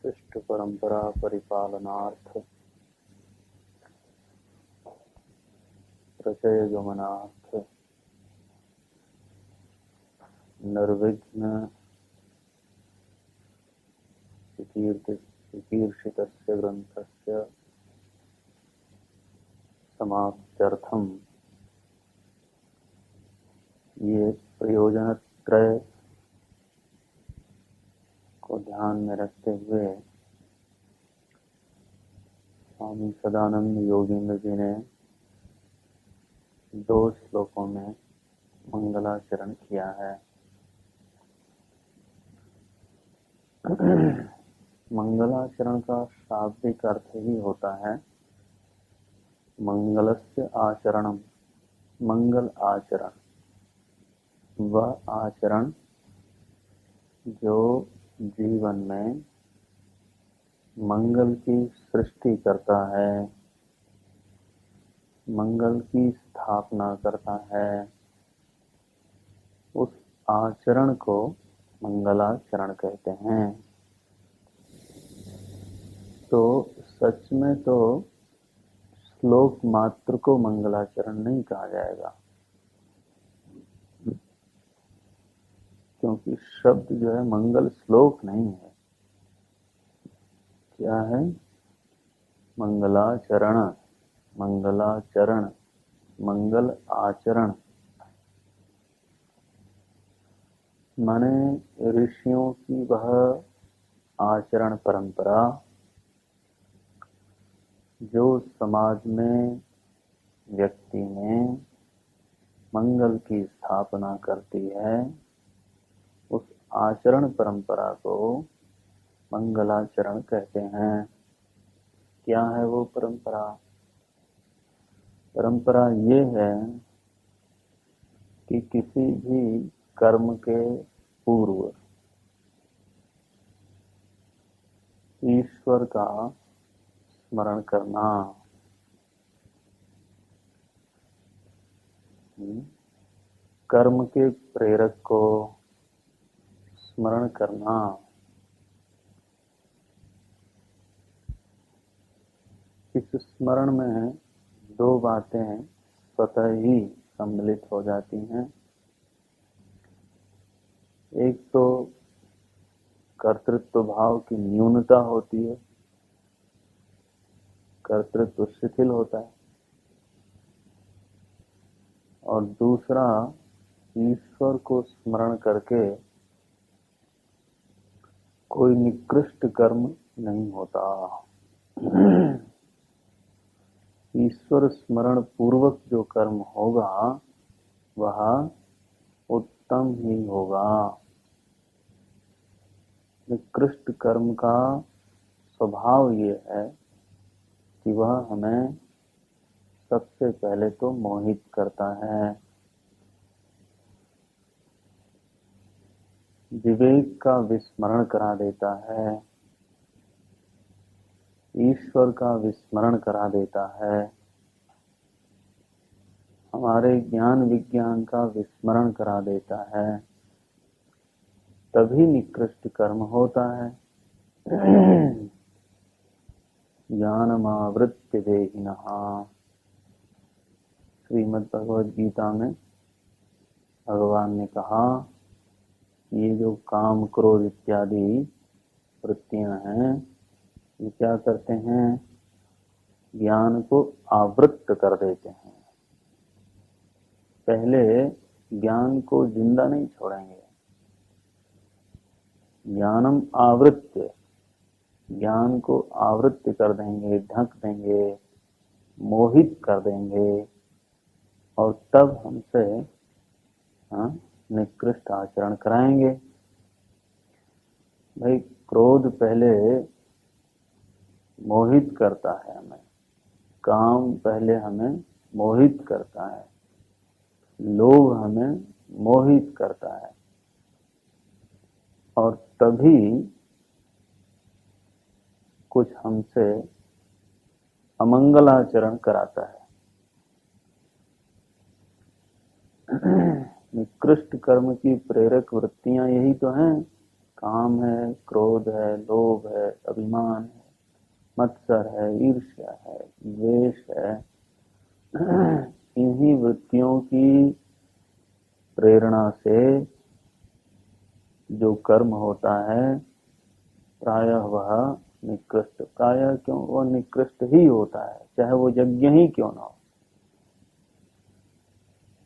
शिष्ट परंपरा परिपालनार्थ प्रचय गमनार्थ निर्विघ्न चिकीर्षितस्य ग्रंथस्य समाप्त्यर्थं ये प्रयोजन त्रय को ध्यान में रखते हुए स्वामी सदानंद योगींद्र जी ने 2 श्लोकों में मंगलाचरण किया है। मंगलाचरण का शाब्दिक अर्थ ही होता है मंगलस्य आचरणम, मंगल आचरण। वह आचरण जो जीवन में मंगल की सृष्टि करता है, मंगल की स्थापना करता है, उस आचरण को मंगलाचरण कहते हैं। तो सच में तो श्लोक मात्र को मंगलाचरण नहीं कहा जाएगा, क्योंकि शब्द जो है मंगल श्लोक नहीं है। क्या है? मंगलाचरण, मंगलाचरण, मंगल आचरण। माने ऋषियों की वह आचरण परंपरा जो समाज में व्यक्ति में मंगल की स्थापना करती है, उस आचरण परंपरा को मंगलाचरण कहते हैं। क्या है वो परंपरा? परंपरा ये है कि किसी भी कर्म के पूर्व ईश्वर का स्मरण करना, कर्म के प्रेरक को स्मरण करना। इस स्मरण में 2 बातें स्वतः ही सम्मिलित हो जाती हैं। एक तो कर्तृत्व भाव की न्यूनता होती है, कर्तृत्व शिथिल होता है, और दूसरा ईश्वर को स्मरण करके कोई निकृष्ट कर्म नहीं होता। ईश्वर स्मरण पूर्वक जो कर्म होगा वह उत्तम ही होगा। निकृष्ट कर्म का स्वभाव ये है कि वह हमें सबसे पहले तो मोहित करता है, विवेक का विस्मरण करा देता है, ईश्वर का विस्मरण करा देता है, हमारे ज्ञान विज्ञान का विस्मरण करा देता है। तभी निकृष्ट कर्म होता है। ज्ञानमावृत्य देहिनः, श्रीमद् भगवद गीता में भगवान ने कहा, ये जो काम क्रोध इत्यादि वृत्तियां हैं, ये क्या करते हैं? ज्ञान को आवृत्त कर देते हैं। पहले ज्ञान को जिंदा नहीं छोड़ेंगे। ज्ञानम आवृत्य, ज्ञान को आवृत्त कर देंगे, ढक देंगे, मोहित कर देंगे, और तब हमसे निकृष्ट आचरण कराएंगे। भाई, क्रोध पहले मोहित करता है हमें, काम पहले हमें मोहित करता है, लोभ हमें मोहित करता है, और तभी कुछ हमसे अमंगलाचरण कराता है। निकृष्ट कर्म की प्रेरक वृत्तियां यही तो हैं। काम है, क्रोध है, लोभ है, अभिमान है, मत्सर है, ईर्ष्या है, द्वेष है। इन्हीं वृत्तियों की प्रेरणा से जो कर्म होता है, प्रायः वह निकृष्ट, प्रायः क्यों, वह निकृष्ट ही होता है, चाहे वो यज्ञ ही क्यों ना हो।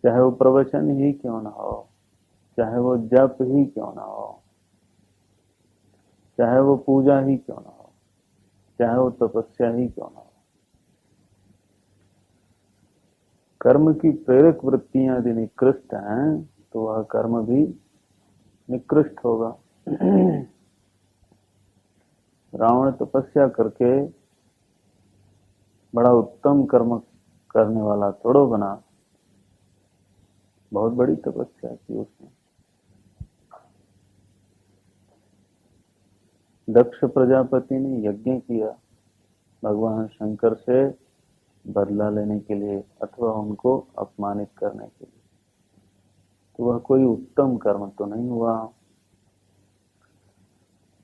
चाहे वो प्रवचन ही क्यों ना हो, चाहे वो जप ही क्यों ना हो, चाहे वो पूजा ही क्यों ना हो, चाहे वो तपस्या ही क्यों ना हो, कर्म की प्रेरक वृत्तियां यदि निकृष्ट हैं तो वह कर्म भी निकृष्ट होगा। रावण तपस्या करके बड़ा उत्तम कर्म करने वाला थोड़ो बना, बहुत बड़ी तपस्या की उसने। दक्ष प्रजापति ने यज्ञ किया भगवान शंकर से बदला लेने के लिए अथवा उनको अपमानित करने के लिए, तो वह कोई उत्तम कर्म तो नहीं हुआ।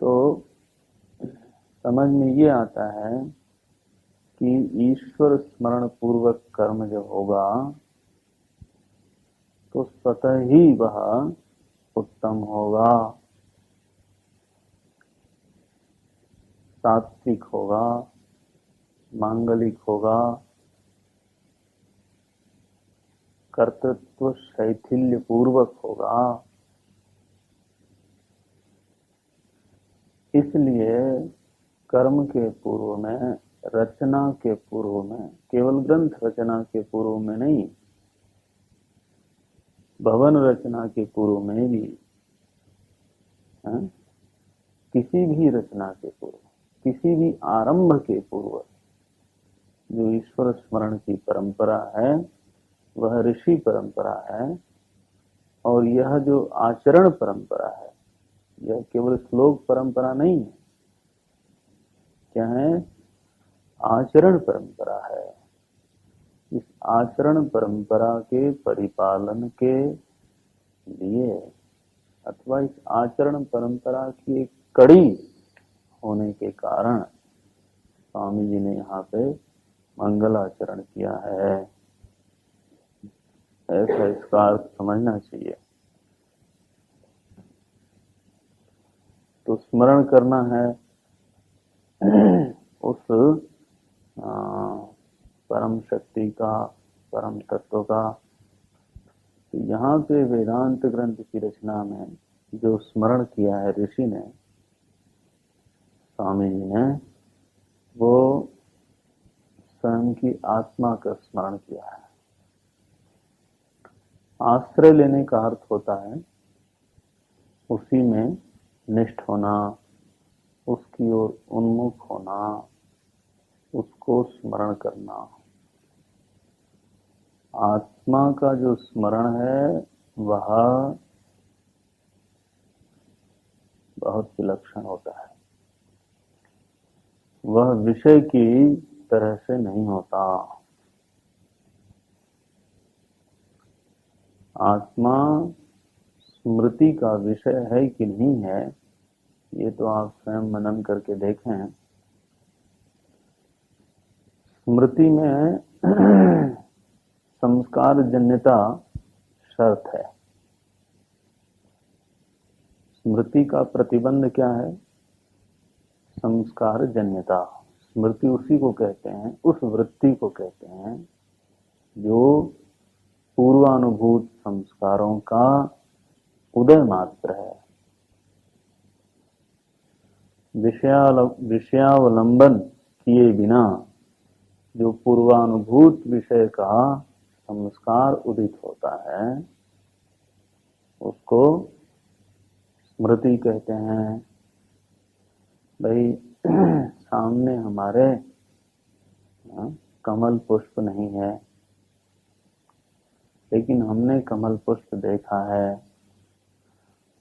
तो समझ में ये आता है कि ईश्वर स्मरण पूर्वक कर्म जो होगा तो स्वतः ही वह उत्तम होगा, सात्विक होगा, मांगलिक होगा, कर्तृत्व शैथिल्य पूर्वक होगा। इसलिए कर्म के पूर्व में, रचना के पूर्व में, केवल ग्रंथ रचना के पूर्व में नहीं, भवन रचना के पूर्व में भी, किसी भी रचना के पूर्व, किसी भी आरंभ के पूर्व जो ईश्वर स्मरण की परंपरा है वह ऋषि परंपरा है। और यह जो आचरण परंपरा है यह केवल श्लोक परंपरा नहीं है, क्या है? आचरण परंपरा है। इस आचरण परंपरा के परिपालन के लिए अथवा इस आचरण परंपरा की एक कड़ी होने के कारण स्वामी जी ने यहाँ पे मंगलाचरण किया है, ऐसा इसका अर्थ समझना चाहिए। तो स्मरण करना है उस परम शक्ति का, परम तत्व का। तो यहाँ पे वेदांत ग्रंथ की रचना में जो स्मरण किया है ऋषि ने, स्वामी जी ने, वो स्वयं की आत्मा का स्मरण किया है। आश्रय लेने का अर्थ होता है उसी में निष्ठ होना, उसकी ओर उन्मुख होना, उसको स्मरण करना। आत्मा का जो स्मरण है वह बहुत विलक्षण होता है, वह विषय की तरह से नहीं होता। आत्मा स्मृति का विषय है कि नहीं है ये तो आप स्वयं मनन करके देखें। स्मृति में संस्कार जन्यता शर्त है। स्मृति का प्रतिबंध क्या है? संस्कार जन्यता। स्मृति उसी को कहते हैं, उस वृत्ति को कहते हैं जो पूर्वानुभूत संस्कारों का उदय मात्र है। विषयावलंबन किए बिना जो पूर्वानुभूत विषय का संस्कार उदित होता है उसको स्मृति कहते हैं। भाई सामने हमारे कमल पुष्प नहीं है, लेकिन हमने कमल पुष्प देखा है,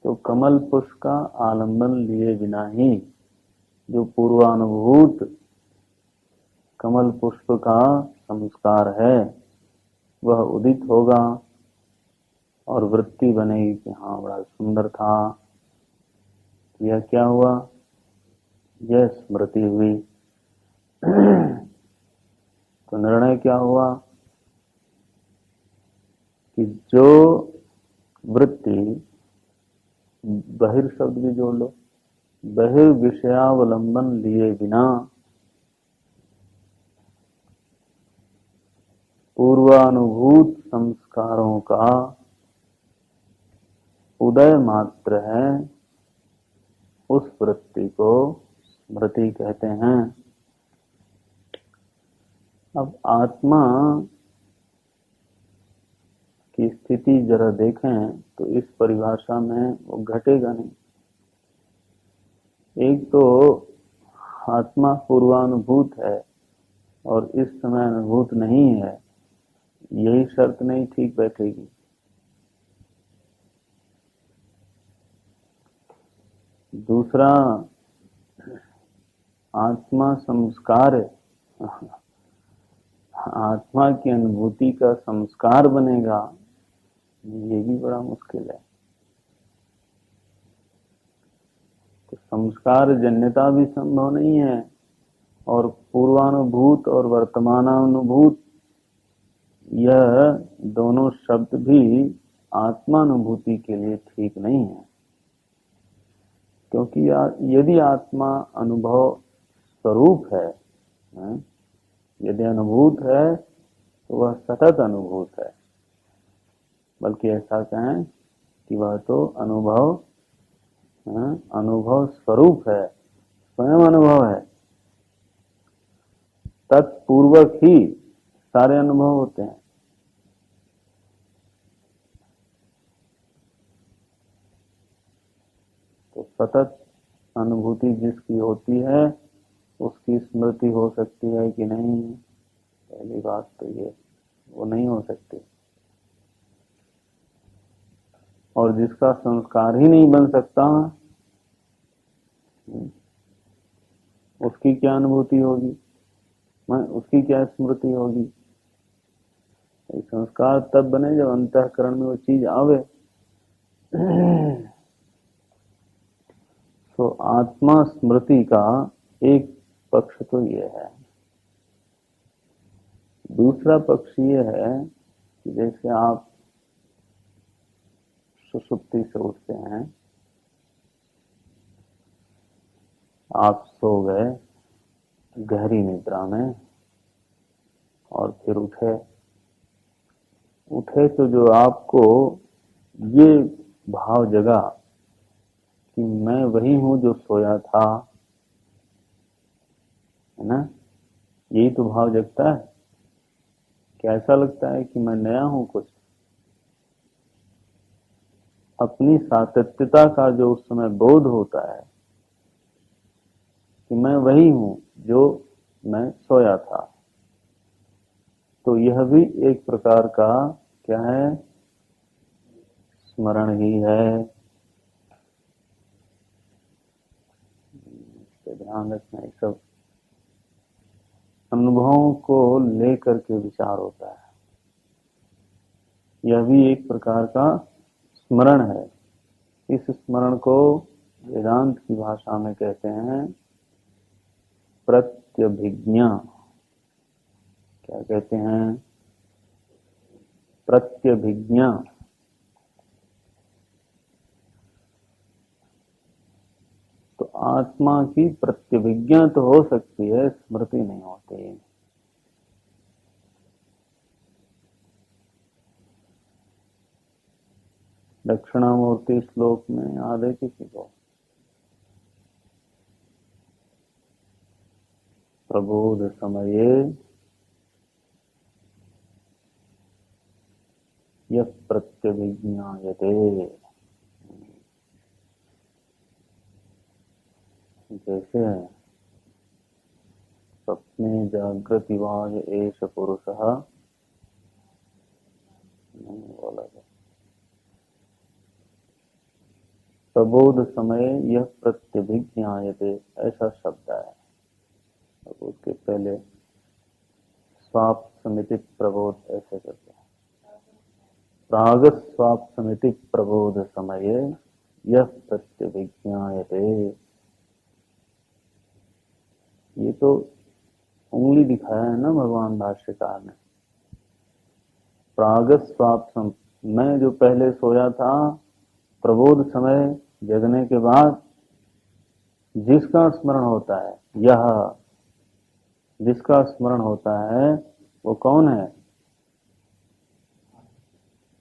तो कमल पुष्प का आलंबन लिए बिना ही जो पूर्वानुभूत कमल पुष्प का संस्कार है वह उदित होगा और वृत्ति बनेगी कि हाँ बड़ा सुंदर था। यह क्या हुआ? यह स्मृति हुई। तो निर्णय क्या हुआ कि जो वृत्ति, बहिर शब्द भी जोड़ लो, बहिर्विषयावलंबन लिए बिना पूर्वानुभूत संस्कारों का उदय मात्र है, उस वृत्ति को स्मृति कहते हैं। अब आत्मा की स्थिति जरा देखें तो इस परिभाषा में वो घटेगा नहीं। एक तो आत्मा पूर्वानुभूत है और इस समय अनुभूत नहीं है, यही शर्त नहीं ठीक बैठेगी। दूसरा, आत्मा संस्कार है, आत्मा की अनुभूति का संस्कार बनेगा, ये भी बड़ा मुश्किल है। तो संस्कार जन्यता भी संभव नहीं है, और पूर्वानुभूत और वर्तमानानुभूत यह दोनों शब्द भी आत्मानुभूति के लिए ठीक नहीं है। क्योंकि यदि आत्मा अनुभव स्वरूप है, यदि अनुभूत है तो वह सतत अनुभूत है, बल्कि ऐसा कहें कि वह तो अनुभव स्वरूप है, स्वयं अनुभव है। तत्पूर्वक ही सारे अनुभव होते हैं। तो सतत अनुभूति जिसकी होती है उसकी स्मृति हो सकती है कि नहीं? पहली बात तो ये, वो नहीं हो सकती। और जिसका संस्कार ही नहीं बन सकता, उसकी क्या अनुभूति होगी, उसकी क्या स्मृति होगी? संस्कार तब बने जब अंतःकरण में वो चीज आवे। तो आत्मा स्मृति का एक पक्ष तो ये है। दूसरा पक्ष ये है कि जैसे आप सुषुप्ति से उठते हैं, आप सो गए गहरी निद्रा में और फिर उठे तो जो आपको ये भाव जगा कि मैं वही हूं जो सोया था, है ना? यही तो भाव जगता है। क्या ऐसा लगता है कि मैं नया हूं कुछ? अपनी सातत्यता का जो उस समय बोध होता है कि मैं वही हूं जो मैं सोया था, तो यह भी एक प्रकार का क्या है? स्मरण ही है। ध्यान रखना, ये सब अनुभवों को लेकर के विचार होता है। यह भी एक प्रकार का स्मरण है। इस स्मरण को वेदांत की भाषा में कहते हैं प्रत्यभिज्ञा। क्या कहते हैं? प्रत्यभिज्ञा। तो आत्मा की प्रत्यभिज्ञा तो हो सकती है, स्मृति नहीं होती। दक्षिणामूर्ति श्लोक में याद है किसी को? प्रबोध समये यः प्रत्यभिज्ञायते। जैसे स्वप्ने जागृतिवाज एष पुरुषः, नहीं बोला था, प्रबोध समय यह प्रत्यभिज्ञायते, ऐसा शब्द है। अब उसके पहले स्वाप समिति प्रबोध ऐसे करते हैं। प्रागः स्वाप समिति प्रबोध समये यह प्रत्यभिज्ञायते। ये तो उंगली दिखाया है ना भगवान भाष्यकार ने। प्रागः स्वाप मैं जो पहले सोया था, प्रबोध समय जगने के बाद जिसका स्मरण होता है, यह जिसका स्मरण होता है वो कौन है?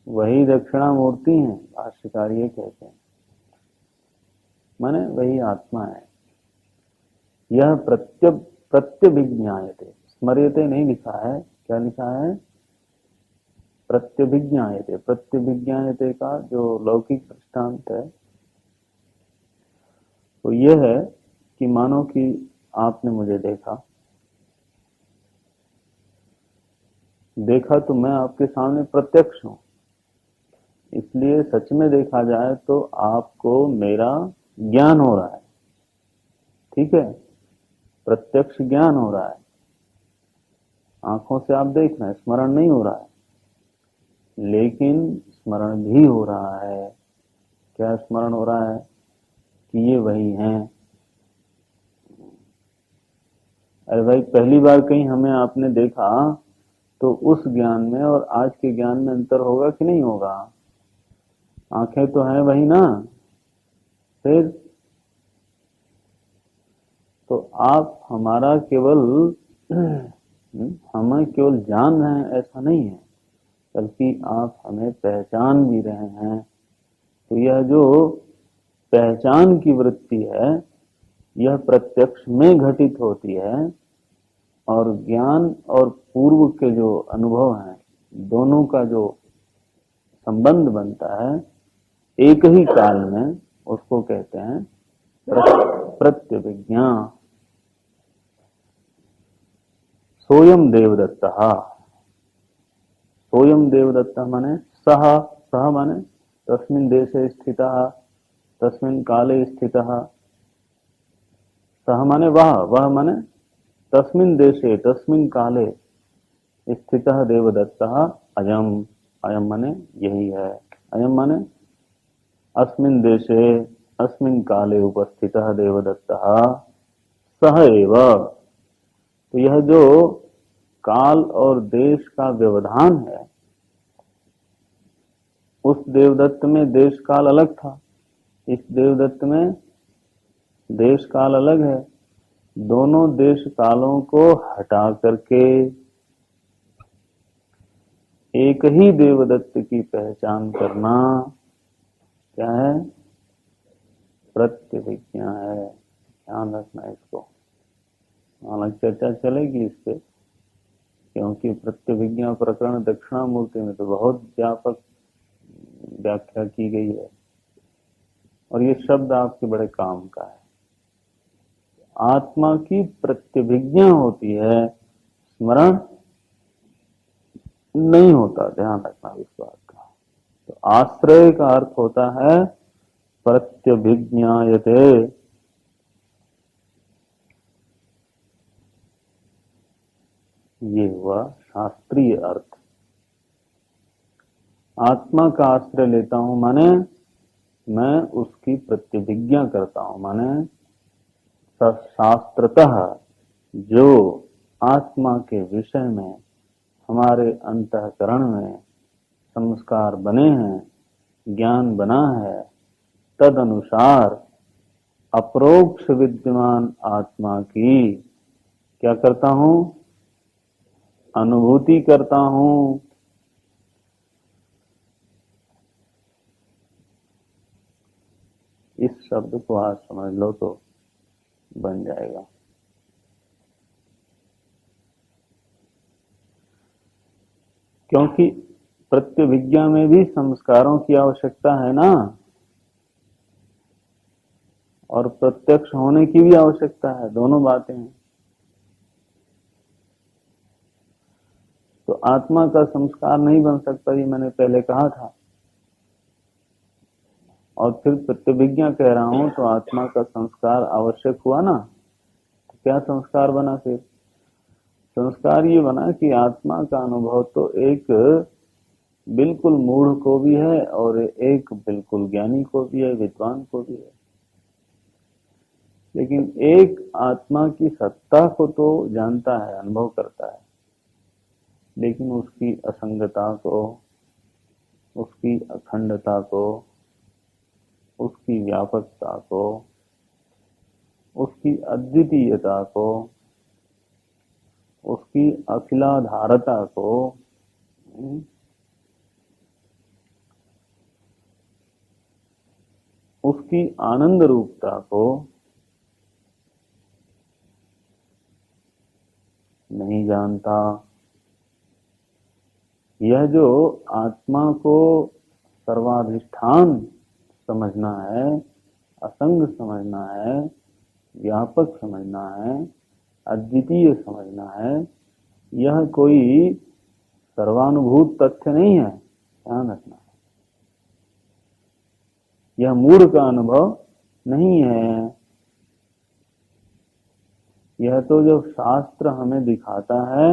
वही दक्षिणा मूर्ति है, भाष्यकार ये कहते हैं, माने वही आत्मा है। यह प्रत्यभिज्ञायते, स्मर्यते नहीं लिखा है, क्या लिखा है? प्रत्यभिज्ञायते। प्रत्यभिज्ञायते का जो लौकिक दृष्टांत है तो यह है कि मानो कि आपने मुझे देखा तो मैं आपके सामने प्रत्यक्ष हूं, इसलिए सच में देखा जाए तो आपको मेरा ज्ञान हो रहा है, ठीक है, प्रत्यक्ष ज्ञान हो रहा है, आंखों से आप देख रहे हैं, स्मरण नहीं हो रहा है, लेकिन स्मरण भी हो रहा है। क्या स्मरण हो रहा है? कि ये वही हैं। अरे भाई, पहली बार कहीं हमें आपने देखा तो उस ज्ञान में और आज के ज्ञान में अंतर होगा कि नहीं होगा? आंखें तो हैं वही ना, फिर तो आप हमारा केवल हमें केवल जान रहे हैं ऐसा नहीं है, बल्कि आप हमें पहचान भी रहे हैं। तो यह जो पहचान की वृत्ति है यह प्रत्यक्ष में घटित होती है, और ज्ञान और पूर्व के जो अनुभव हैं दोनों का जो संबंध बनता है एक ही काल में, उसको कहते हैं प्रत्यभिज्ञा। सोयम देवदत्तः, सोयम देवदत्तः माने सह, सह माने तस्मिन् देशे स्थितः, तस्मिन् काले स्थितः। सह माने वह माने तस्मिन् देशे तस्मिन् काले स्थितः देवदत्तः अयम, अयम माने यही है, अयम माने अस्मिन् देशे अस्मिन् काले उपस्थितः देवदत्तः सह एव। तो यह जो काल और देश का व्यवधान है, उस देवदत्त में देश काल अलग था, इस देवदत्त में देश काल अलग है। दोनों देश कालों को हटा करके एक ही देवदत्त की पहचान करना क्या है? प्रत्यभिज्ञा है। ध्यान रखना इसको, हालांकि चर्चा चलेगी इस पे, क्योंकि प्रत्यभिज्ञा प्रकरण दक्षिणामूर्ति में तो बहुत व्यापक व्याख्या की गई है, और ये शब्द आपके बड़े काम का है। आत्मा की प्रत्यभिज्ञा होती है, स्मरण नहीं होता, ध्यान रखना इस बात का। तो आश्रय का अर्थ होता है प्रत्यभिज्ञायते। ये हुआ शास्त्रीय अर्थ। आत्मा का आश्रय लेता हूं माने मैं उसकी प्रत्यभिज्ञा करता हूं, माने शास्त्रतः जो आत्मा के विषय में हमारे अंतःकरण में संस्कार बने हैं, ज्ञान बना है, तद अनुसार अप्रोक्ष विद्यमान आत्मा की क्या करता हूं? अनुभूति करता हूं। इस शब्द को आज समझ लो तो बन जाएगा। क्योंकि प्रत्यभिज्ञा में भी संस्कारों की आवश्यकता है ना, और प्रत्यक्ष होने की भी आवश्यकता है, दोनों बातें हैं। तो आत्मा का संस्कार नहीं बन सकता, ये मैंने पहले कहा था, और फिर प्रत्यभिज्ञा कह रहा हूं तो आत्मा का संस्कार आवश्यक हुआ ना। तो क्या संस्कार बना? फिर संस्कार ये बना कि आत्मा का अनुभव तो एक बिल्कुल मूढ़ को भी है और एक बिल्कुल ज्ञानी को भी है, विद्वान को भी है। लेकिन एक आत्मा की सत्ता को तो जानता है, अनुभव करता है, लेकिन उसकी असंगता को, उसकी अखंडता को, उसकी व्यापकता को, उसकी अद्वितीयता को, उसकी अखिलाधारता को उसकी आनंद रूपता को नहीं जानता। यह जो आत्मा को सर्वाधिष्ठान समझना है, असंग समझना है, व्यापक समझना है, अद्वितीय समझना है, यह कोई सर्वानुभूत तथ्य नहीं है, ध्यान रखना। यह मूढ़ का अनुभव नहीं है। यह तो जब शास्त्र हमें दिखाता है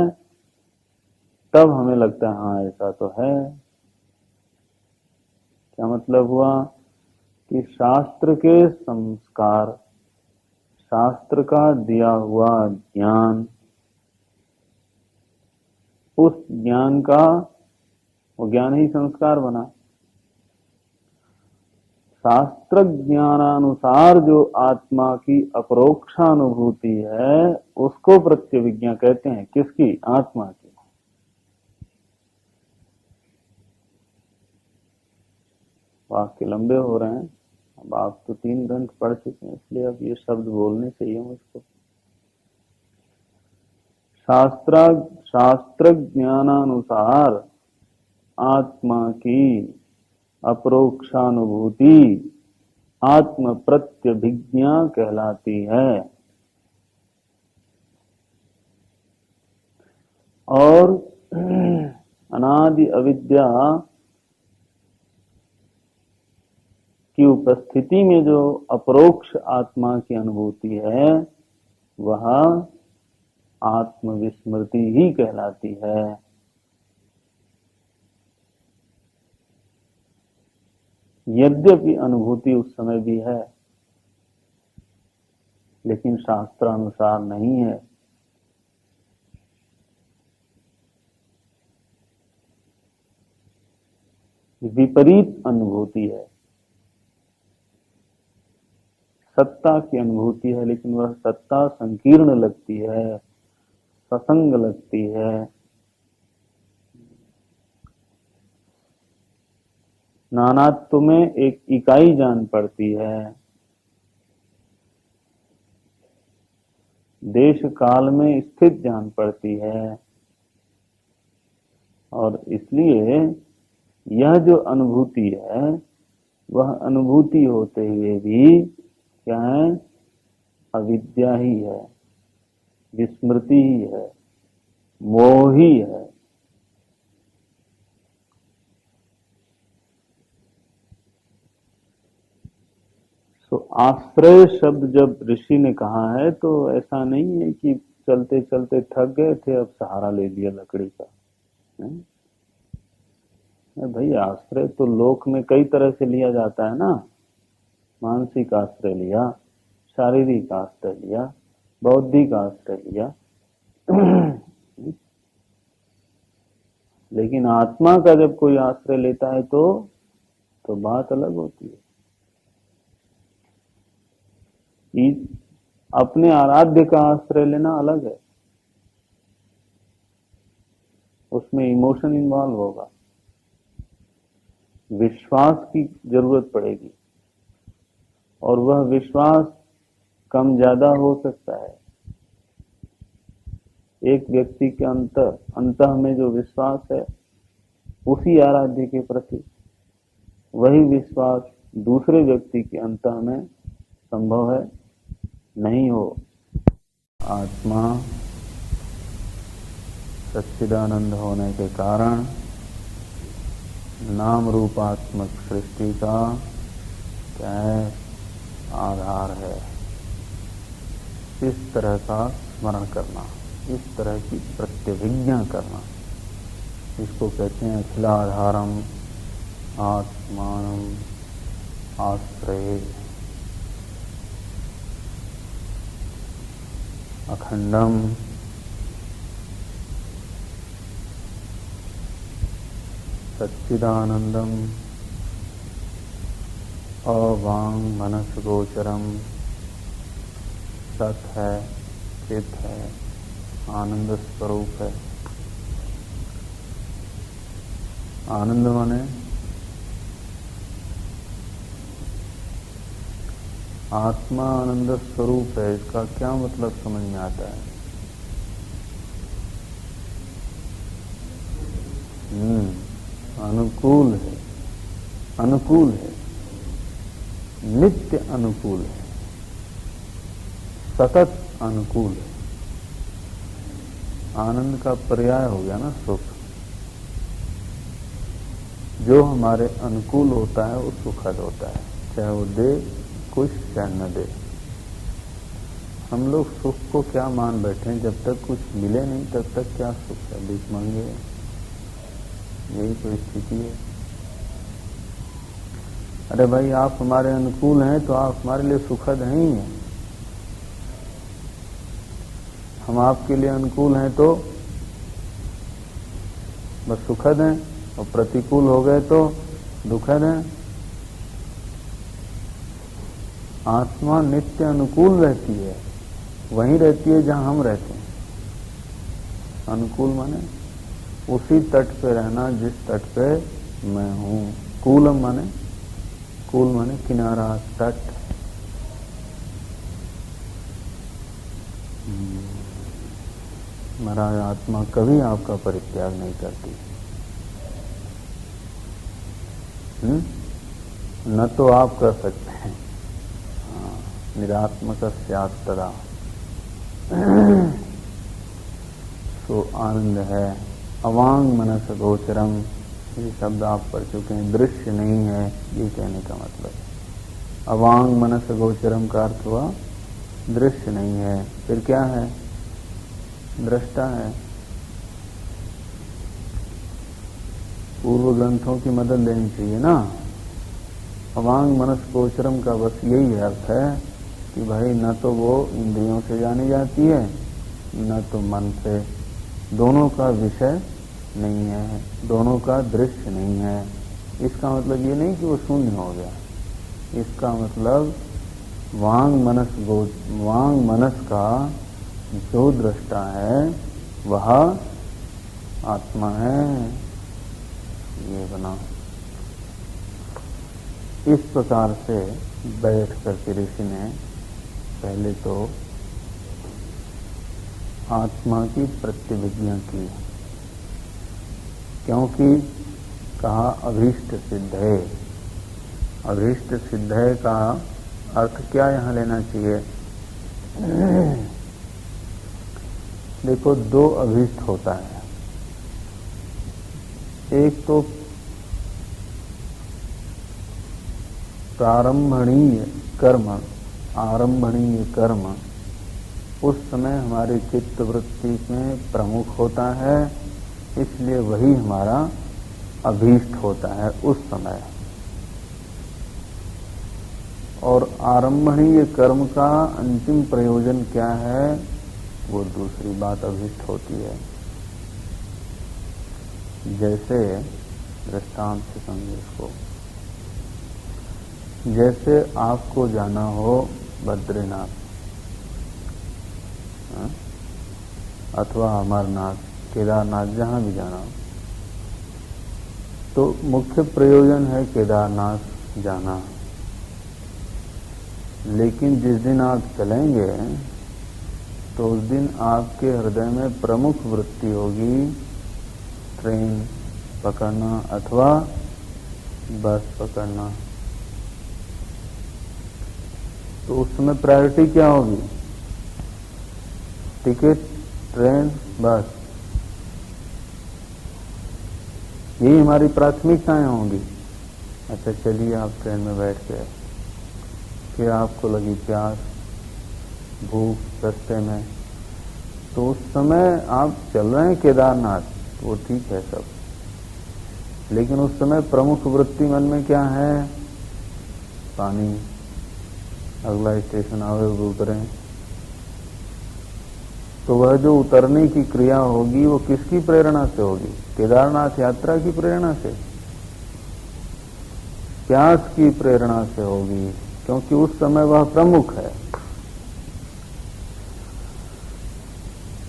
तब हमें लगता है हाँ ऐसा तो है। क्या मतलब हुआ कि शास्त्र के संस्कार, शास्त्र का दिया हुआ ज्ञान, उस ज्ञान का वो ज्ञान ही संस्कार बना। शास्त्र ज्ञानानुसार जो आत्मा की अपरोक्षानुभूति है उसको प्रत्यभिज्ञा कहते हैं। किसकी? आत्मा की। वाक्य लंबे हो रहे हैं, अब आप तो 3 ग्रंथ पढ़ चुके हैं, इसलिए अब ये शब्द बोलने चाहिए मुझको। शास्त्र ज्ञानानुसार आत्मा की अपरोक्षानुभूति आत्म प्रत्यभिज्ञा कहलाती है। और अनादि अविद्या की उपस्थिति में जो अपरोक्ष आत्मा की अनुभूति है वह आत्मविस्मृति ही कहलाती है। यद्यपि अनुभूति उस समय भी है लेकिन शास्त्रानुसार नहीं है। विपरीत अनुभूति है। सत्ता की अनुभूति है लेकिन वह सत्ता संकीर्ण लगती है, ससंग लगती है। नानात्व में एक इकाई जान पड़ती है। देश काल में स्थित जान पड़ती है। और इसलिए यह जो अनुभूति है वह अनुभूति होते हुए भी क्या है? अविद्या ही है, विस्मृति ही है, मोह ही है। तो आश्रय शब्द जब ऋषि ने कहा है तो ऐसा नहीं है कि चलते चलते थक गए थे अब सहारा ले लिया लकड़ी का। भाई आश्रय तो लोक में कई तरह से लिया जाता है ना। मानसिक आश्रय लिया, शारीरिक आश्रय लिया, बौद्धिक आश्रय लिया। लेकिन आत्मा का जब कोई आश्रय लेता है तो बात अलग होती है। अपने आराध्य का आश्रय लेना अलग है, उसमें इमोशन इन्वॉल्व होगा, विश्वास की जरूरत पड़ेगी और वह विश्वास कम ज्यादा हो सकता है। एक व्यक्ति के अंतः में जो विश्वास है उसी आराध्य के प्रति, वही विश्वास दूसरे व्यक्ति के अंतः में संभव है नहीं हो। आत्मा सच्चिदानंद होने के कारण नाम रूपात्मक सृष्टि का क्या है? आधार है। इस तरह का स्मरण करना, इस तरह की प्रत्यभिज्ञा करना, इसको कहते हैं अखिलाधारम आत्मानम आश्रय। अखंडम सच्चिदानंदम अवांग मनस गोचरम। सत है, चित है, आनंद स्वरूप है। आनंद माने आत्मा आनंद स्वरूप है, इसका क्या मतलब समझ में आता है? अनुकूल है, अनुकूल है, नित्य अनुकूल है, सतत अनुकूल है। आनंद का पर्याय हो गया ना सुख। जो हमारे अनुकूल होता है वो सुखद होता है, चाहे वो दे कुछ चाहे न दे। हम लोग सुख को क्या मान बैठे हैं, जब तक कुछ मिले नहीं तब तक क्या सुख है, भीख मांगे, यही तो स्थिति है। अरे भाई आप हमारे अनुकूल हैं तो आप हमारे लिए सुखद हैं ही हैं। हम आपके लिए अनुकूल हैं तो बस सुखद हैं, और प्रतिकूल हो गए तो दुखद हैं। आत्मा नित्य अनुकूल रहती है, वहीं रहती है जहां हम रहते हैं। अनुकूल माने उसी तट पे रहना जिस तट पे मैं हूं। कूलम माने, कूल माने किनारा, तट। महाराज आत्मा कभी आपका परित्याग नहीं करती। न तो आप कर सकते हैं। निरात्मक स्यात्तदा। सो आनंद है। अवांग मनस गोचरम, ये शब्द आप पढ़ चुके हैं। दृश्य नहीं है, ये कहने का मतलब। अवांग मनस गोचरम का अर्थ हुआ दृश्य नहीं है, फिर क्या है? दृष्टा है। पूर्व ग्रंथों की मदद लेनी चाहिए ना। अवांग मनस गोचरम का बस यही अर्थ है कि भाई न तो वो इंद्रियों से जानी जाती है, न तो मन से। दोनों का विषय नहीं है, दोनों का दृश्य नहीं है। इसका मतलब ये नहीं कि वो शून्य हो गया। इसका मतलब वांग मनस का जो दृष्टा है वह आत्मा है। ये बना। इस प्रकार से बैठ करके ऋषि ने पहले तो आत्मा की प्रतिविज्ञा की, क्योंकि कहा अभीष्ट सिद्ध है। अभीष्ट सिद्ध है का अर्थ क्या यहां लेना चाहिए? देखो, दो अभीष्ट होता है। एक तो प्रारंभणीय कर्म, आरंभणीय कर्म उस समय हमारी चित्त वृत्ति में प्रमुख होता है, इसलिए वही हमारा अभीष्ट होता है उस समय। और आरंभणीय कर्म का अंतिम प्रयोजन क्या है, वो दूसरी बात अभीष्ट होती है। जैसे दृष्टांत से समझे इसको। जैसे आपको जाना हो बद्रीनाथ अथवा अमरनाथ, केदारनाथ, जहां भी जाना हो, तो मुख्य प्रयोजन है केदारनाथ जाना। लेकिन जिस दिन आप चलेंगे तो उस दिन आपके हृदय में प्रमुख वृत्ति होगी ट्रेन पकड़ना अथवा बस पकड़ना। तो उस समय प्रायोरिटी क्या होगी? टिकट, ट्रेन, बस, यही हमारी प्राथमिकताएं होंगी। अच्छा चलिए, आप ट्रेन में बैठ गए, फिर आपको लगी प्यास, भूख रास्ते में, तो उस समय आप चल रहे हैं केदारनाथ, तो वो ठीक है सब। लेकिन उस समय प्रमुख वृत्ति मन में क्या है? पानी, अगला स्टेशन आवे उतरें। तो वह जो उतरने की क्रिया होगी वो किसकी प्रेरणा से होगी? केदारनाथ यात्रा की प्रेरणा से, प्यास की प्रेरणा से होगी, क्योंकि उस समय वह प्रमुख है।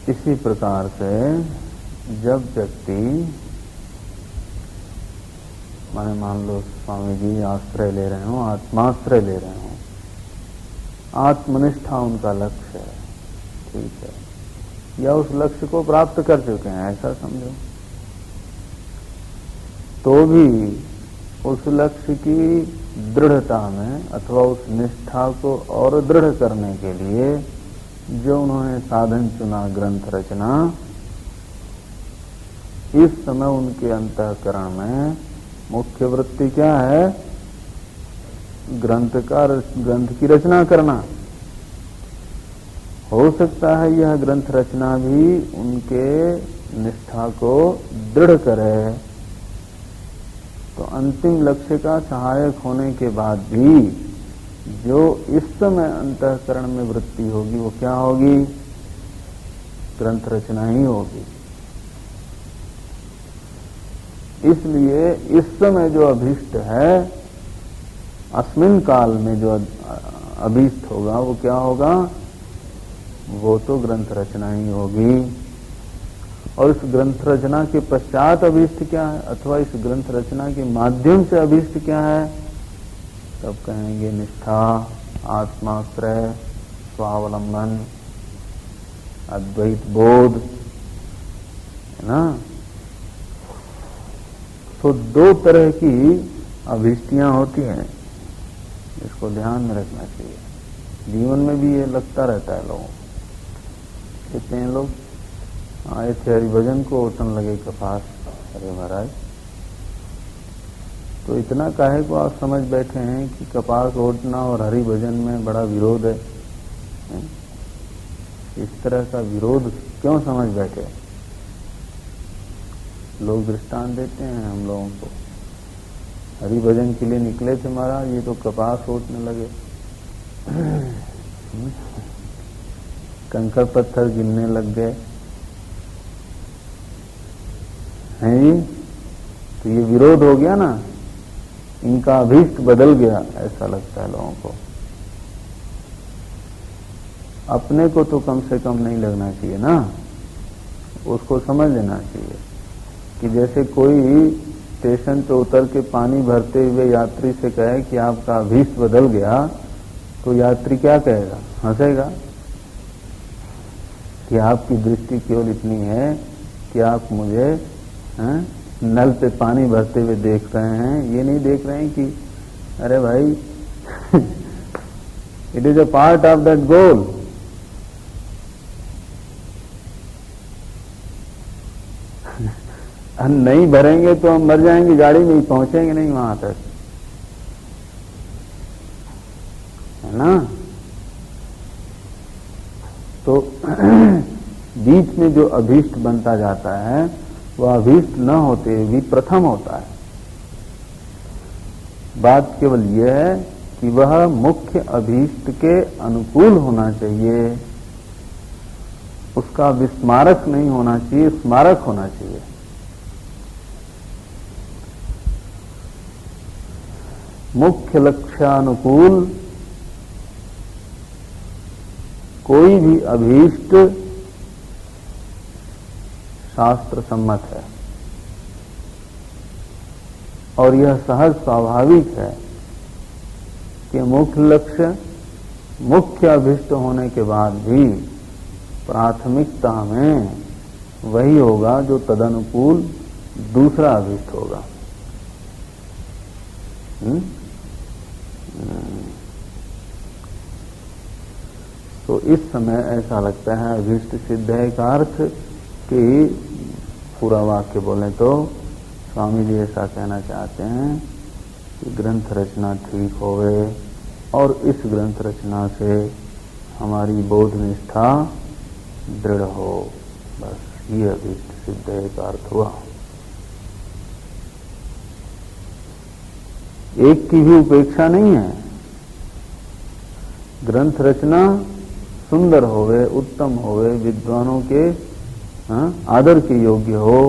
इसी प्रकार से जब व्यक्ति, माने मान लो स्वामी जी आश्रय ले रहे हो, आत्माश्रय ले रहे हो, आत्मनिष्ठा उनका लक्ष्य है, ठीक है, या उस लक्ष्य को प्राप्त कर चुके हैं ऐसा समझो, तो भी उस लक्ष्य की दृढ़ता में अथवा उस निष्ठा को और दृढ़ करने के लिए जो उन्होंने साधन चुना ग्रंथ रचना, इस समय उनके अंतःकरण में मुख्य वृत्ति क्या है? ग्रंथ की रचना करना। हो सकता है यह ग्रंथ रचना भी उनके निष्ठा को दृढ़ करे, तो अंतिम लक्ष्य का सहायक होने के बाद भी जो इस समय अंतःकरण में वृत्ति होगी वो क्या होगी? ग्रंथ रचना ही होगी। इसलिए इस समय जो अभीष्ट है, अस्मिन काल में जो अभीष्ट होगा वो क्या होगा? वो तो ग्रंथ रचना ही होगी। और इस ग्रंथ रचना के पश्चात अभीष्ट क्या है, अथवा इस ग्रंथ रचना के माध्यम से अभीष्ट क्या है? तब कहेंगे निष्ठा, आत्माश्रय, स्वावलंबन, अद्वैत बोध, है ना। तो दो तरह की अभीष्टियां होती हैं, इसको ध्यान में रखना चाहिए। जीवन में भी ये लगता रहता है लोगों को। कहते हैं लोग आए थे हरिभजन को, ओटन लगे कपास। अरे महाराज, तो इतना काहे को आप समझ बैठे हैं कि कपास ओटना और हरिभजन में बड़ा विरोध है? इस तरह का विरोध क्यों समझ बैठे? लोग दृष्टांत देते हैं हम लोगों को, हरिभजन के लिए निकले थे महाराज, ये तो कपास ओटने लगे। कंकड़ पत्थर गिरने लग गए हैं, तो ये विरोध हो गया ना, इनका अभीष्ट बदल गया, ऐसा लगता है लोगों को। अपने को तो कम से कम नहीं लगना चाहिए ना, उसको समझ लेना चाहिए कि जैसे कोई स्टेशन पे उतर के पानी भरते हुए यात्री से कहे कि आपका अभीष्ट बदल गया, तो यात्री क्या कहेगा? हंसेगा कि आपकी दृष्टि केवल इतनी है कि आप मुझे नल पे पानी भरते हुए देख रहे हैं, ये नहीं देख रहे हैं कि अरे भाई it is a part of that goal. हम नहीं भरेंगे तो हम मर जाएंगे, गाड़ी में ही पहुंचेंगे नहीं वहां तक, है ना। तो बीच में जो अभीष्ट बनता जाता है वह अभीष्ट न होते भी प्रथम होता है। बात केवल यह है कि वह मुख्य अभीष्ट के अनुकूल होना चाहिए, उसका विस्मारक नहीं होना चाहिए, स्मारक होना चाहिए। मुख्य लक्ष्यानुकूल कोई भी अभीष्ट शास्त्र सम्मत है, और यह सहज स्वाभाविक है कि मुख्य लक्ष्य मुख्य अभीष्ट होने के बाद भी प्राथमिकता में वही होगा जो तदनुकूल दूसरा अभीष्ट होगा। तो इस समय ऐसा लगता है अभीष्ट सिद्ध है का अर्थ कि पूरा वाक्य बोले तो स्वामी जी ऐसा कहना चाहते हैं कि ग्रंथ रचना ठीक होवे और इस ग्रंथ रचना से हमारी बोध निष्ठा दृढ़ हो, बस ये अभीष्ट सिद्ध है का अर्थ हुआ। एक की भी उपेक्षा नहीं है। ग्रंथ रचना सुंदर होवे, उत्तम होवे, विद्वानों के आदर के योग्य हो,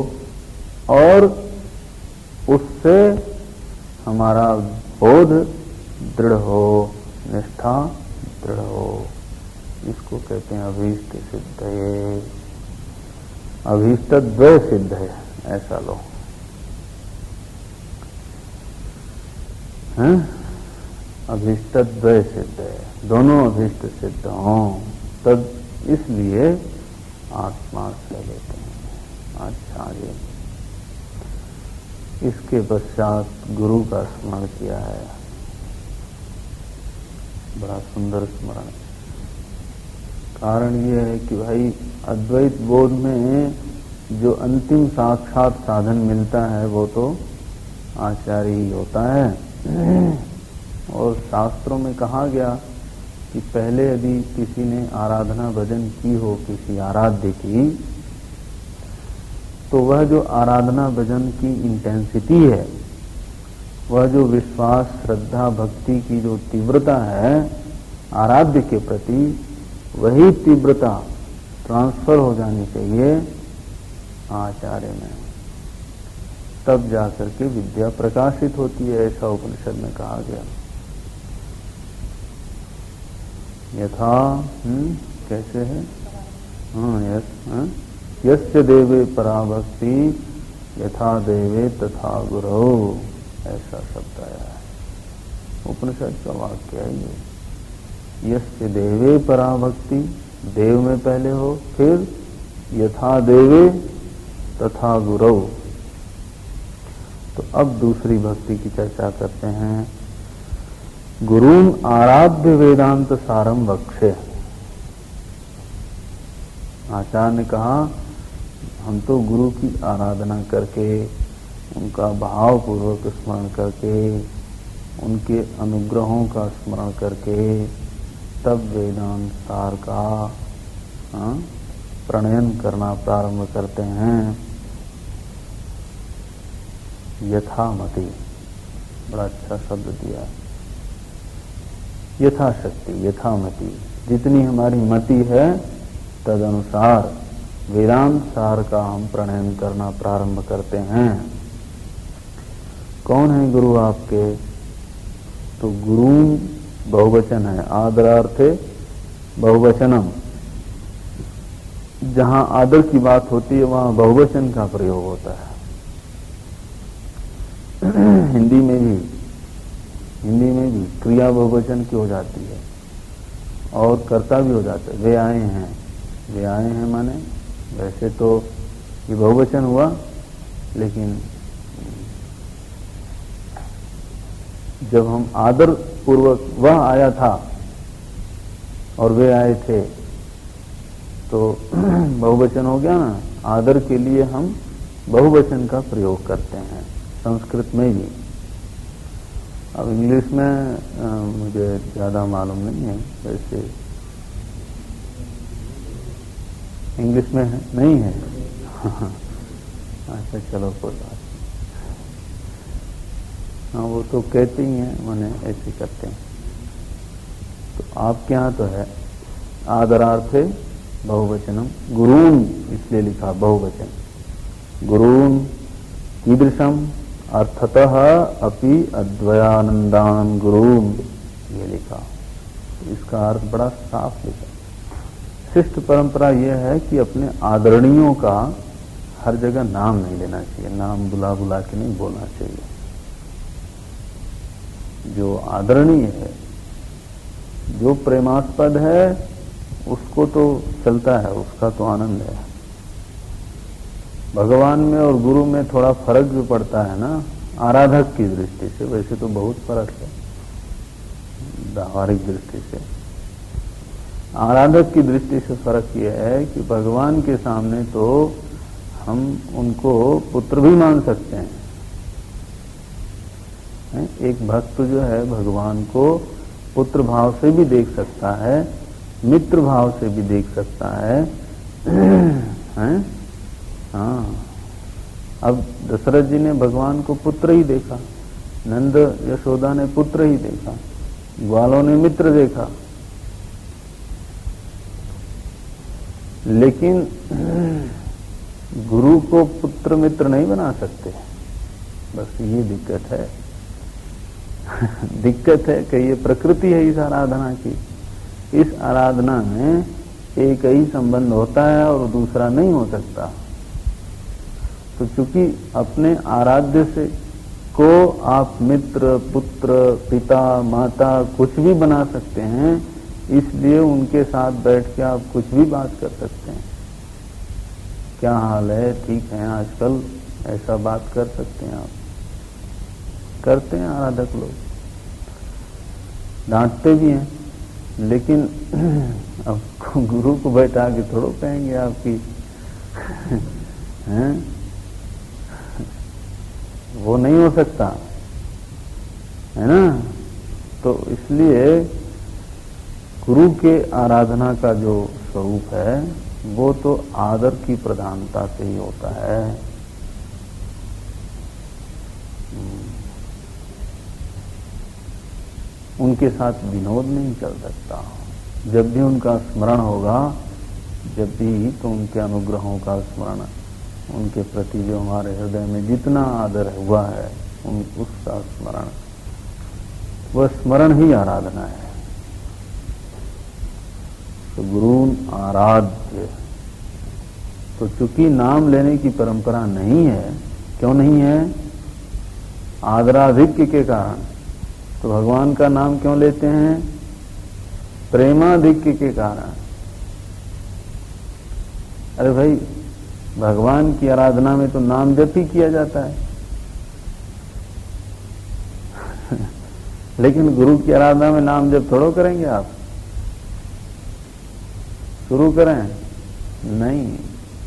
और उससे हमारा बोध दृढ़ हो, निष्ठा दृढ़ हो, इसको कहते हैं अभीष्ट सिद्ध है। अभीष्ट द्वय सिद्ध है, ऐसा लो अभीष्टद्वय सिद्ध है, दोनों अभीष्ट सिद्ध हों तब इसलिए आत्माश्रय लेते हैं। अच्छा जी, इसके पश्चात गुरु का स्मरण किया है, बड़ा सुंदर स्मरण। कारण ये है कि भाई अद्वैत बोध में जो अंतिम साक्षात साधन मिलता है वो तो आचार्य ही होता है। और शास्त्रों में कहा गया कि पहले यदि किसी ने आराधना भजन की हो किसी आराध्य की, तो वह जो आराधना भजन की इंटेंसिटी है, वह जो विश्वास श्रद्धा भक्ति की जो तीव्रता है आराध्य के प्रति, वही तीव्रता ट्रांसफर हो जानी चाहिए आचार्य में, तब जाकर के विद्या प्रकाशित होती है, ऐसा उपनिषद में कहा गया। यथा कैसे है? यस्य देवे पराभक्ति यथा देवे तथा गुरौ, ऐसा शब्द आया है उपनिषद का वाक्य है ये। यस्य देवे पराभक्ति, देव में पहले हो, फिर यथा देवे तथा गुरौ। तो अब दूसरी भक्ति की चर्चा करते हैं। गुरुन आराध्य वेदांत सारम वक्षे। आचार्य ने कहा हम तो गुरु की आराधना करके, उनका भावपूर्वक स्मरण करके, उनके अनुग्रहों का स्मरण करके तब वेदांत सार का प्रणयन करना प्रारंभ करते हैं। यथामति, बड़ा अच्छा शब्द दिया, यथाशक्ति यथामति, जितनी हमारी मति है तद अनुसार वेदांत सार का हम प्रणयन करना प्रारंभ करते हैं। कौन है गुरु आपके? तो गुरु बहुवचन है, आदरार्थे बहुवचनम। जहां आदर की बात होती है वहां बहुवचन का प्रयोग होता है। हिंदी में भी क्रिया बहुवचन की हो जाती है और कर्ता भी हो जाता है। वे आए हैं माने वैसे तो ये बहुवचन हुआ, लेकिन जब हम आदर पूर्वक वह आया था और वे आए थे तो बहुवचन हो गया ना। आदर के लिए हम बहुवचन का प्रयोग करते हैं संस्कृत में भी। अब इंग्लिश में मुझे ज्यादा मालूम नहीं है, वैसे इंग्लिश में है नहीं है। अच्छा चलो कोई बात नहीं। हाँ वो तो कहते ही हैं, माने ऐसे करते हैं। तो आपके यहाँ तो है आदरार्थे बहुवचनम, गुरून् इसलिए लिखा बहुवचन। गुरून् कीदृशम अर्थतः अपि अद्वयानंदान गुरून्, ये लिखा। इसका अर्थ बड़ा साफ लिखा। शिष्ट परंपरा यह है कि अपने आदरणीयों का हर जगह नाम नहीं लेना चाहिए, नाम बुला बुला के नहीं बोलना चाहिए। जो आदरणीय है, जो प्रेमास्पद है, उसको तो चलता है, उसका तो आनंद है। भगवान में और गुरु में थोड़ा फर्क भी पड़ता है ना, आराधक की दृष्टि से। वैसे तो बहुत फर्क है व्यावहारिक दृष्टि से। आराधक की दृष्टि से फर्क यह है कि भगवान के सामने तो हम उनको पुत्र भी मान सकते हैं। एक भक्त जो है भगवान को पुत्र भाव से भी देख सकता है, मित्र भाव से भी देख सकता है। हाँ, अब दशरथ जी ने भगवान को पुत्र ही देखा, नंद यशोदा ने पुत्र ही देखा, ग्वालों ने मित्र देखा। लेकिन गुरु को पुत्र मित्र नहीं बना सकते, बस ये दिक्कत है। दिक्कत है कि ये प्रकृति है इस आराधना की। इस आराधना में एक ही संबंध होता है और दूसरा नहीं हो सकता। तो चूंकि अपने आराध्य से उसको आप मित्र, पुत्र, पिता, माता कुछ भी बना सकते हैं, इसलिए उनके साथ बैठ के आप कुछ भी बात कर सकते हैं। क्या हाल है, ठीक है आजकल, ऐसा बात कर सकते हैं आप। करते हैं आराधक लोग, डांटते भी हैं, लेकिन अब गुरु को बैठा के थोड़ो कहेंगे आपकी हैं, वो नहीं हो सकता है ना। तो इसलिए गुरु के आराधना का जो स्वरूप है वो तो आदर की प्रधानता से ही होता है। उनके साथ विनोद नहीं चल सकता। जब भी उनका स्मरण होगा, जब भी तो उनके अनुग्रहों का स्मरण, उनके प्रति जो हमारे हृदय में जितना आदर हुआ है उसका स्मरण, वह स्मरण ही आराधना है। तो गुरु आराध्य, तो चूंकि नाम लेने की परंपरा नहीं है, क्यों नहीं है? आदराधिक्य के कारण। तो भगवान का नाम क्यों लेते हैं? प्रेमाधिक्य के कारण। अरे भाई, भगवान की आराधना में तो नाम जप ही किया जाता है लेकिन गुरु की आराधना में नाम जप थोड़ो करेंगे आप। शुरू करें? नहीं,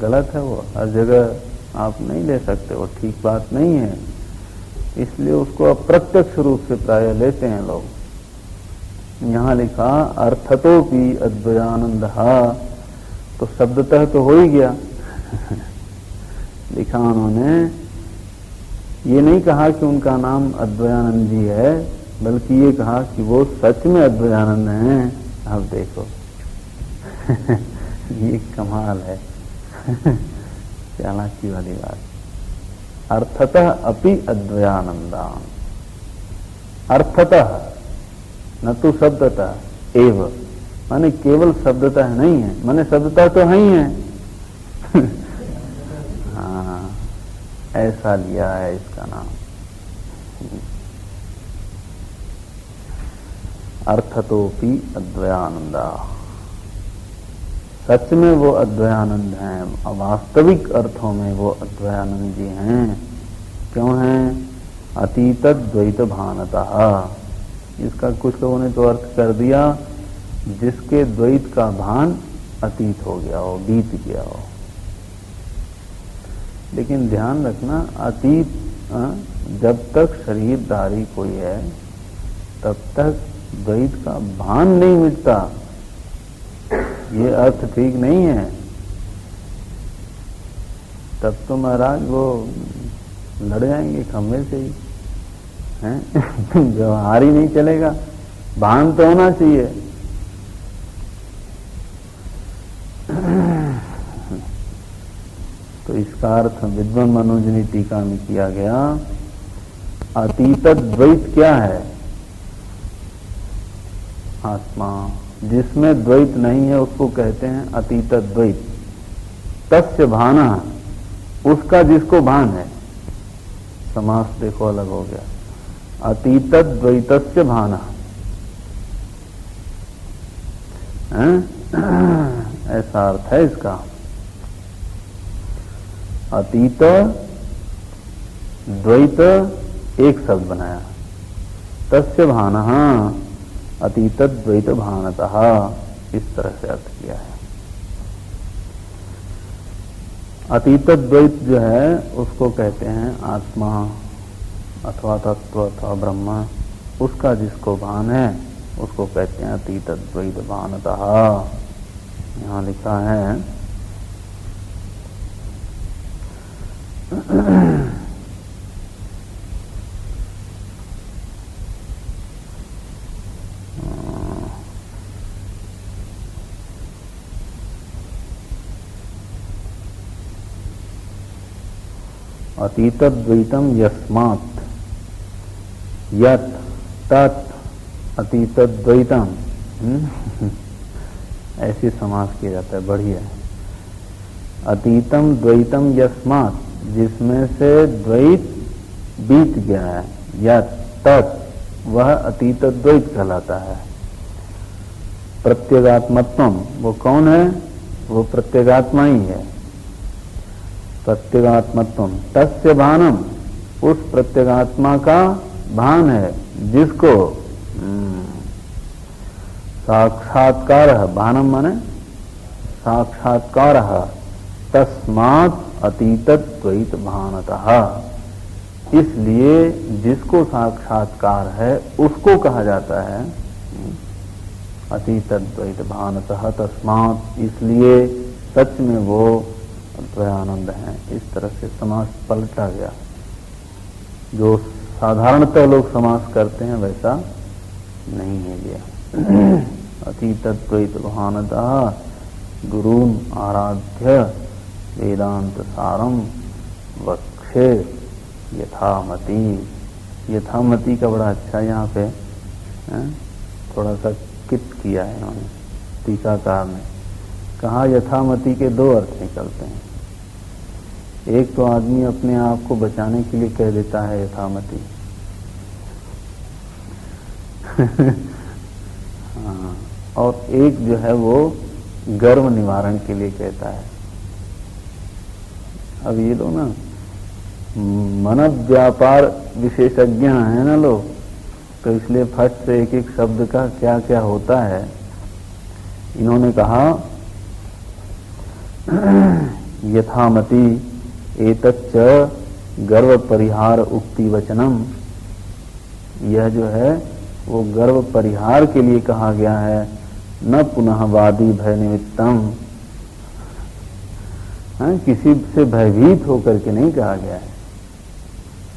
गलत है वो। हर जगह आप नहीं ले सकते, वो ठीक बात नहीं है। इसलिए उसको अप्रत्यक्ष रूप से प्राय लेते हैं लोग। यहां लिखा अर्थतोपि अद्वयानंद, तो शब्दतः तो हो ही गया लिखा उन्होंने, ये नहीं कहा कि उनका नाम अद्वयानंद जी है, बल्कि ये कहा कि वो सच में अद्वयानंद हैं। अब देखो ये कमाल है चालाकी वाली बात। अर्थतः अपि अद्वयानंदा, अर्थतः न तो शब्दतः एव, माने केवल शब्दतः नहीं है, माने शब्दतः तो है ही है हाँ, ऐसा लिया है इसका नाम। अर्थतोपि अद्वयानंदा, सच में वो अद्वयानंद हैं, वास्तविक अर्थों में वो अद्वयानंद जी हैं। क्यों हैं? अतीत द्वैत भानतः। इसका कुछ लोगों ने तो अर्थ कर दिया जिसके द्वैत का भान अतीत हो गया हो, बीत गया हो। लेकिन ध्यान रखना, अतीत जब तक शरीरधारी कोई है तब तक द्वैत का भान नहीं मिटता। ये अर्थ ठीक नहीं है। तब तो महाराज वो लड़ जाएंगे खंभे से ही हैं व्यवहार ही नहीं चलेगा। भान तो होना चाहिए। तो इसका अर्थ विद्वान मनोजनी टीका में किया गया, अतीत द्वैत क्या है? आत्मा। जिसमें द्वैत नहीं है उसको कहते हैं अतीत द्वैत। तस्य भाना, उसका जिसको भान है। समास देखो अलग हो गया। अतीत द्वैतस्य भाना, ऐसा अर्थ है इसका। अतीत द्वैत एक शब्द बनाया, तस्य भाना अतीत द्वैत भानतः, इस तरह से अर्थ किया है। अतीत द्वैत जो है उसको कहते हैं आत्मा अथवा तत्व अथवा ब्रह्म। उसका जिसको भान है उसको कहते हैं अतीत द्वैत भानतः। यहां लिखा है अतीत द्वैतम यस्मात् यत् तत् अतीत द्वैतम। ऐसे समास किया जाता है, बढ़िया। अतीतम द्वैतम यस्मात्, जिसमें से द्वैत बीत गया है या तत्, वह अतीत द्वैत कहलाता है। प्रत्यगात्मत्वम, वो कौन है? वो प्रत्यगात्मा ही है। प्रत्यगात्मत्वम तस्य भानम, उस प्रत्यगात्मा का भान है जिसको साक्षात्कार, भानम माने साक्षात्कार, तस्मात् अतीतद्वैत भानतः, इसलिए जिसको साक्षात्कार है उसको कहा जाता है अतीतद्वैत भानतः, तस्मात्, इसलिए सच में वो द्वयानंद है। इस तरह से समास पलटा गया। जो साधारणतः लोग समास करते हैं वैसा नहीं है लिया। अतीतद्वैत भानतः गुरून् आराध्य वेदांत सारम वक्षे यथामति। यथामति का बड़ा अच्छा यहाँ पे थोड़ा सा कित किया है इन्होंने, टीकाकार ने कहा यथामति के दो अर्थ निकलते हैं। एक तो आदमी अपने आप को बचाने के लिए कह देता है यथामति हाँ, और एक जो है वो गर्व निवारण के लिए कहता है। अब ये लोग ना मन व्यापार विशेषज्ञ है ना लोग, तो इसलिए फट से एक एक शब्द का क्या क्या होता है। इन्होंने कहा यथामति एतच्च गर्व परिहार उक्ति वचनम, यह जो है वो गर्व परिहार के लिए कहा गया है। न पुनः वादी भय निमित्तम, किसी से भयभीत होकर के नहीं कहा गया है।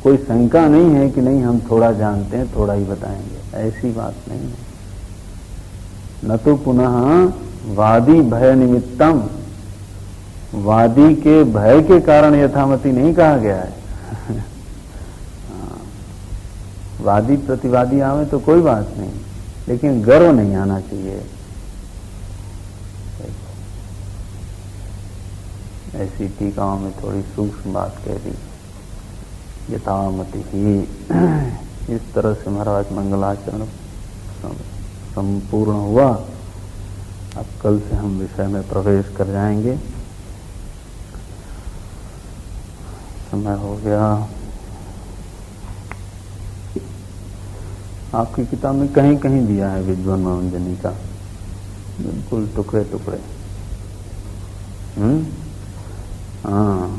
कोई शंका नहीं है कि नहीं हम थोड़ा जानते हैं थोड़ा ही बताएंगे, ऐसी बात नहीं है। न तो पुनः वादी भय निमित्तम, वादी के भय के कारण यथामति नहीं कहा गया है। वादी प्रतिवादी आवे तो कोई बात नहीं, लेकिन गर्व नहीं आना चाहिए। ऐसी टीकाओं में थोड़ी सूक्ष्म बात कह दी, यथामति ही। इस तरह से महाराज मंगलाचरण संपूर्ण हुआ। अब कल से हम विषय में प्रवेश कर जाएंगे। समय हो गया। आपकी किताब में कहीं कहीं दिया है विद्वान मनोरंजनी का, बिल्कुल टुकड़े टुकड़े। हाँ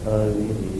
हरि